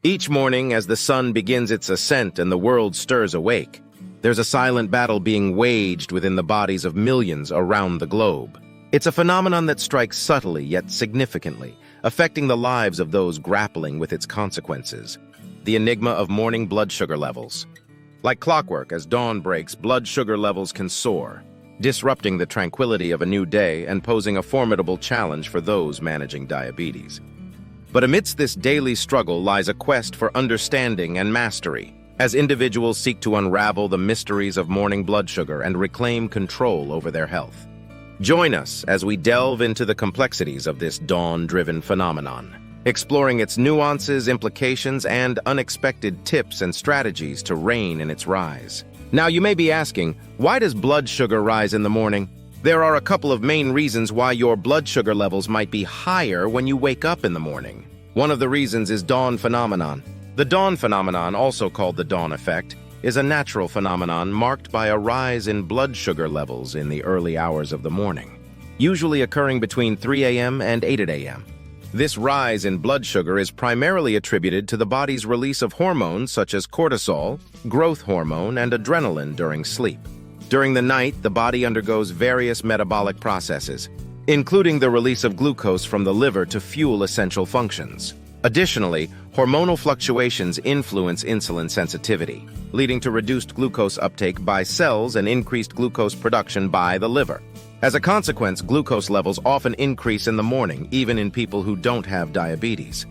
Each morning, as the sun begins its ascent and the world stirs awake, there's a silent battle being waged within the bodies of millions around the globe. It's a phenomenon that strikes subtly yet significantly, affecting the lives of those grappling with its consequences. The enigma of morning blood sugar levels. Like clockwork, as dawn breaks, blood sugar levels can soar, disrupting the tranquility of a new day and posing a formidable challenge for those managing diabetes. But amidst this daily struggle lies a quest for understanding and mastery, as individuals seek to unravel the mysteries of morning blood sugar and reclaim control over their health. Join us as we delve into the complexities of this dawn-driven phenomenon, exploring its nuances, implications, and unexpected tips and strategies to rein in its rise. Now, you may be asking, why does blood sugar rise in the morning? There are a couple of main reasons why your blood sugar levels might be higher when you wake up in the morning. One of the reasons is dawn phenomenon. The dawn phenomenon, also called the dawn effect, is a natural phenomenon marked by a rise in blood sugar levels in the early hours of the morning, usually occurring between 3 a.m. and 8 a.m. This rise in blood sugar is primarily attributed to the body's release of hormones such as cortisol, growth hormone, and adrenaline during sleep. During the night, the body undergoes various metabolic processes, including the release of glucose from the liver to fuel essential functions. Additionally, hormonal fluctuations influence insulin sensitivity, leading to reduced glucose uptake by cells and increased glucose production by the liver. As a consequence, glucose levels often increase in the morning, even in people who don't have diabetes.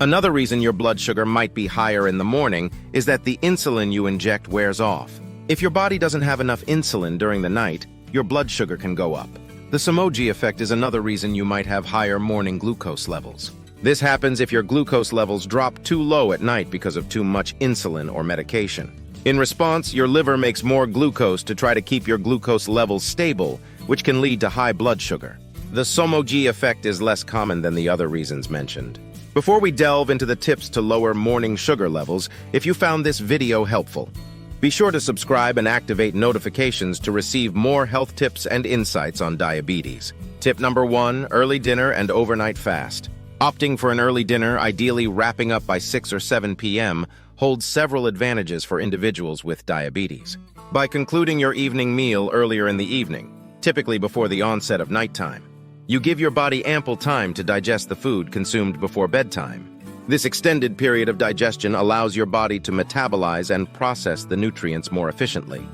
Another reason your blood sugar might be higher in the morning is that the insulin you inject wears off. If your body doesn't have enough insulin during the night, your blood sugar can go up. The Somogyi Effect is another reason you might have higher morning glucose levels. This happens if your glucose levels drop too low at night because of too much insulin or medication. In response, your liver makes more glucose to try to keep your glucose levels stable, which can lead to high blood sugar. The Somogyi Effect is less common than the other reasons mentioned. Before we delve into the tips to lower morning sugar levels, if you found this video helpful, be sure to subscribe and activate notifications to receive more health tips and insights on diabetes. Tip number 1, early dinner and overnight fast. Opting for an early dinner, ideally wrapping up by 6 or 7 p.m., holds several advantages for individuals with diabetes. By concluding your evening meal earlier in the evening, typically before the onset of nighttime, you give your body ample time to digest the food consumed before bedtime. This extended period of digestion allows your body to metabolize and process the nutrients more efficiently,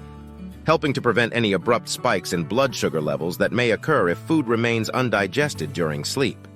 helping to prevent any abrupt spikes in blood sugar levels that may occur if food remains undigested during sleep.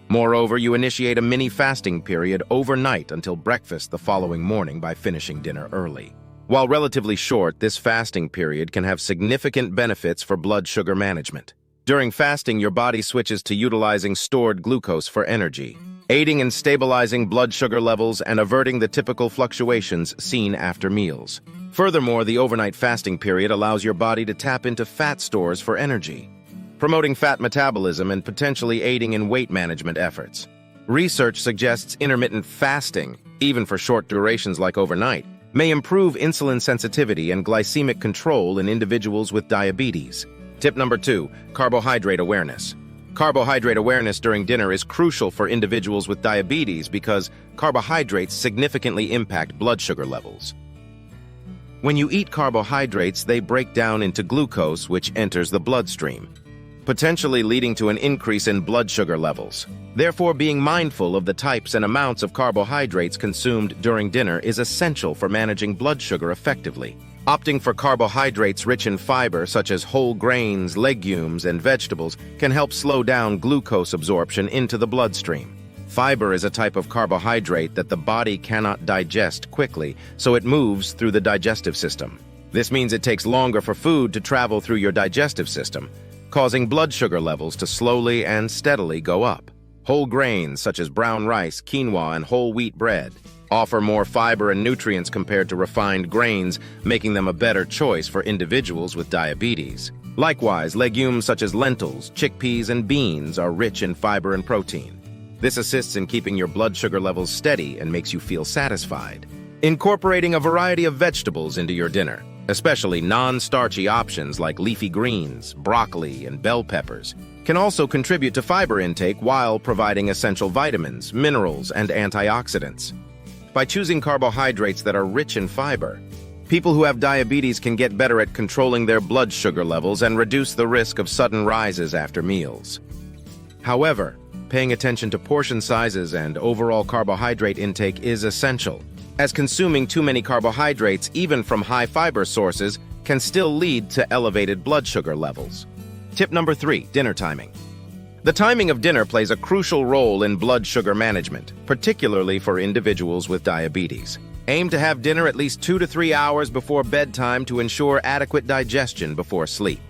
Moreover, you initiate a mini fasting period overnight until breakfast the following morning by finishing dinner early. While relatively short, this fasting period can have significant benefits for blood sugar management. During fasting, your body switches to utilizing stored glucose for energy, aiding in stabilizing blood sugar levels and averting the typical fluctuations seen after meals. Furthermore, the overnight fasting period allows your body to tap into fat stores for energy, promoting fat metabolism and potentially aiding in weight management efforts. Research suggests intermittent fasting, even for short durations like overnight, may improve insulin sensitivity and glycemic control in individuals with diabetes. Tip number 2, carbohydrate awareness. Carbohydrate awareness during dinner is crucial for individuals with diabetes because carbohydrates significantly impact blood sugar levels. When you eat carbohydrates, they break down into glucose, which enters the bloodstream, potentially leading to an increase in blood sugar levels. Therefore, being mindful of the types and amounts of carbohydrates consumed during dinner is essential for managing blood sugar effectively. Opting for carbohydrates rich in fiber, such as whole grains, legumes, and vegetables, can help slow down glucose absorption into the bloodstream. Fiber is a type of carbohydrate that the body cannot digest quickly, so it moves through the digestive system. This means it takes longer for food to travel through your digestive system, causing blood sugar levels to slowly and steadily go up. Whole grains, such as brown rice, quinoa, and whole wheat bread, offer more fiber and nutrients compared to refined grains, making them a better choice for individuals with diabetes. Likewise, legumes such as lentils, chickpeas, and beans are rich in fiber and protein. This assists in keeping your blood sugar levels steady and makes you feel satisfied. Incorporating a variety of vegetables into your dinner, especially non-starchy options like leafy greens, broccoli, and bell peppers, can also contribute to fiber intake while providing essential vitamins, minerals, and antioxidants. By choosing carbohydrates that are rich in fiber, people who have diabetes can get better at controlling their blood sugar levels and reduce the risk of sudden rises after meals. However, paying attention to portion sizes and overall carbohydrate intake is essential, as consuming too many carbohydrates, even from high-fiber sources, can still lead to elevated blood sugar levels. Tip number 3, dinner timing. The timing of dinner plays a crucial role in blood sugar management, particularly for individuals with diabetes. Aim to have dinner at least 2 to 3 hours before bedtime to ensure adequate digestion before sleep.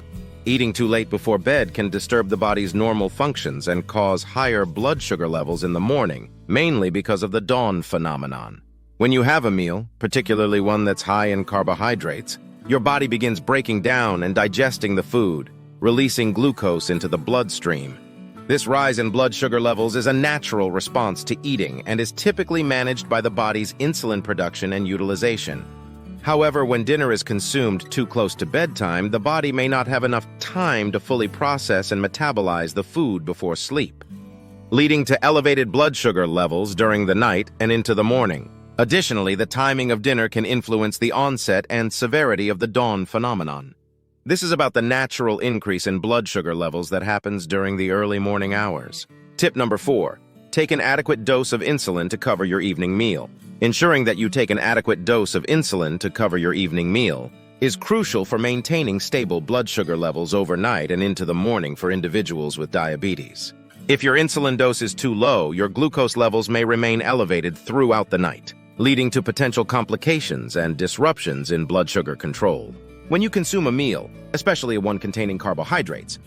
Eating too late before bed can disturb the body's normal functions and cause higher blood sugar levels in the morning, mainly because of the dawn phenomenon. When you have a meal, particularly one that's high in carbohydrates, your body begins breaking down and digesting the food, releasing glucose into the bloodstream. This rise in blood sugar levels is a natural response to eating and is typically managed by the body's insulin production and utilization. However, when dinner is consumed too close to bedtime, the body may not have enough time to fully process and metabolize the food before sleep, leading to elevated blood sugar levels during the night and into the morning. Additionally, the timing of dinner can influence the onset and severity of the dawn phenomenon. This is about the natural increase in blood sugar levels that happens during the early morning hours. Tip number 4, take an adequate dose of insulin to cover your evening meal. Ensuring that you take an adequate dose of insulin to cover your evening meal is crucial for maintaining stable blood sugar levels overnight and into the morning for individuals with diabetes. If your insulin dose is too low, your glucose levels may remain elevated throughout the night, leading to potential complications and disruptions in blood sugar control. When you consume a meal, especially one containing carbohydrates,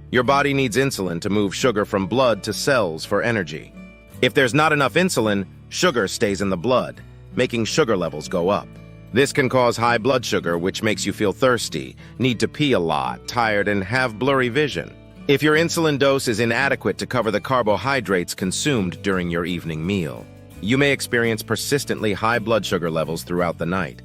your body needs insulin to move sugar from blood to cells for energy. If there's not enough insulin, sugar stays in the blood, making sugar levels go up. This can cause high blood sugar, which makes you feel thirsty, need to pee a lot, tired, and have blurry vision. If your insulin dose is inadequate to cover the carbohydrates consumed during your evening meal, you may experience persistently high blood sugar levels throughout the night.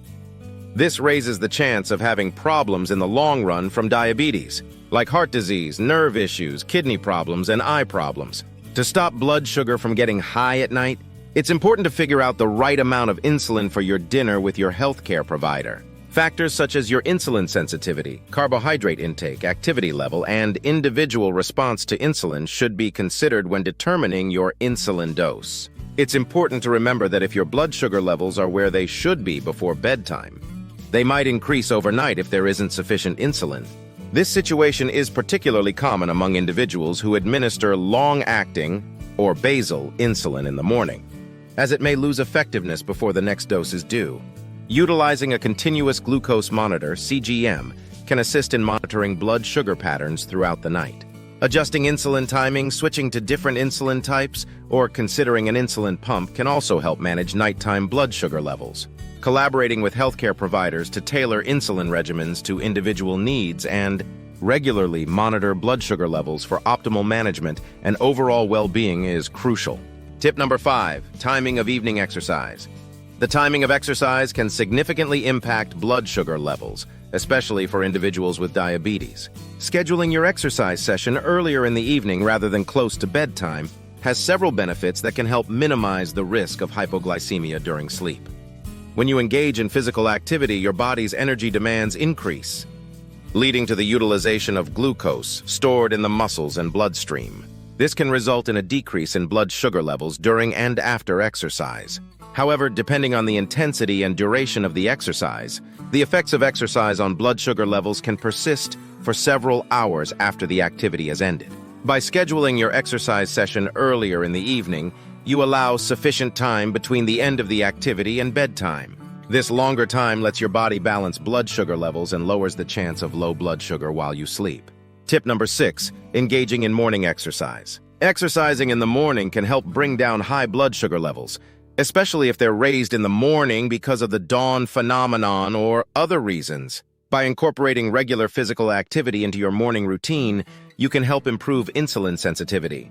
This raises the chance of having problems in the long run from diabetes, like heart disease, nerve issues, kidney problems, and eye problems. To stop blood sugar from getting high at night, it's important to figure out the right amount of insulin for your dinner with your healthcare provider. Factors such as your insulin sensitivity, carbohydrate intake, activity level, and individual response to insulin should be considered when determining your insulin dose. It's important to remember that if your blood sugar levels are where they should be before bedtime, they might increase overnight if there isn't sufficient insulin. This situation is particularly common among individuals who administer long-acting or basal insulin in the morning, as it may lose effectiveness before the next dose is due. Utilizing a continuous glucose monitor, CGM, can assist in monitoring blood sugar patterns throughout the night. Adjusting insulin timing, switching to different insulin types, or considering an insulin pump can also help manage nighttime blood sugar levels. Collaborating with healthcare providers to tailor insulin regimens to individual needs and regularly monitor blood sugar levels for optimal management and overall well-being is crucial. Tip number 5, timing of evening exercise. The timing of exercise can significantly impact blood sugar levels, especially for individuals with diabetes. Scheduling your exercise session earlier in the evening rather than close to bedtime has several benefits that can help minimize the risk of hypoglycemia during sleep. When you engage in physical activity, your body's energy demands increase, leading to the utilization of glucose stored in the muscles and bloodstream. This can result in a decrease in blood sugar levels during and after exercise. However, depending on the intensity and duration of the exercise, the effects of exercise on blood sugar levels can persist for several hours after the activity has ended. By scheduling your exercise session earlier in the evening, you allow sufficient time between the end of the activity and bedtime. This longer time lets your body balance blood sugar levels and lowers the chance of low blood sugar while you sleep. Tip number 6, engaging in morning exercise. Exercising in the morning can help bring down high blood sugar levels, especially if they're raised in the morning because of the dawn phenomenon or other reasons. By incorporating regular physical activity into your morning routine, you can help improve insulin sensitivity,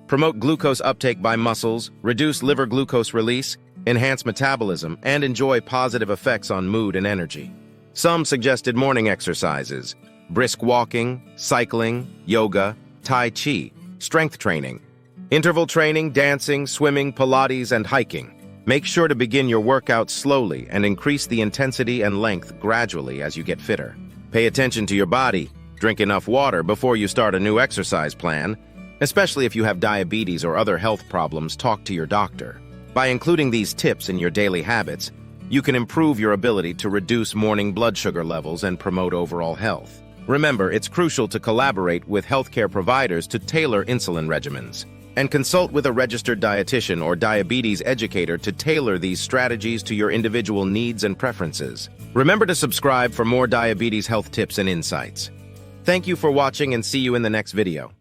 promote glucose uptake by muscles, reduce liver glucose release, enhance metabolism, and enjoy positive effects on mood and energy. Some suggested morning exercises: brisk walking, cycling, yoga, tai chi, strength training, interval training, dancing, swimming, Pilates, and hiking. Make sure to begin your workout slowly and increase the intensity and length gradually as you get fitter. Pay attention to your body. Drink enough water before you start a new exercise plan. Especially if you have diabetes or other health problems, talk to your doctor. By including these tips in your daily habits, you can improve your ability to reduce morning blood sugar levels and promote overall health. Remember, it's crucial to collaborate with healthcare providers to tailor insulin regimens, and consult with a registered dietitian or diabetes educator to tailor these strategies to your individual needs and preferences. Remember to subscribe for more diabetes health tips and insights. Thank you for watching and see you in the next video.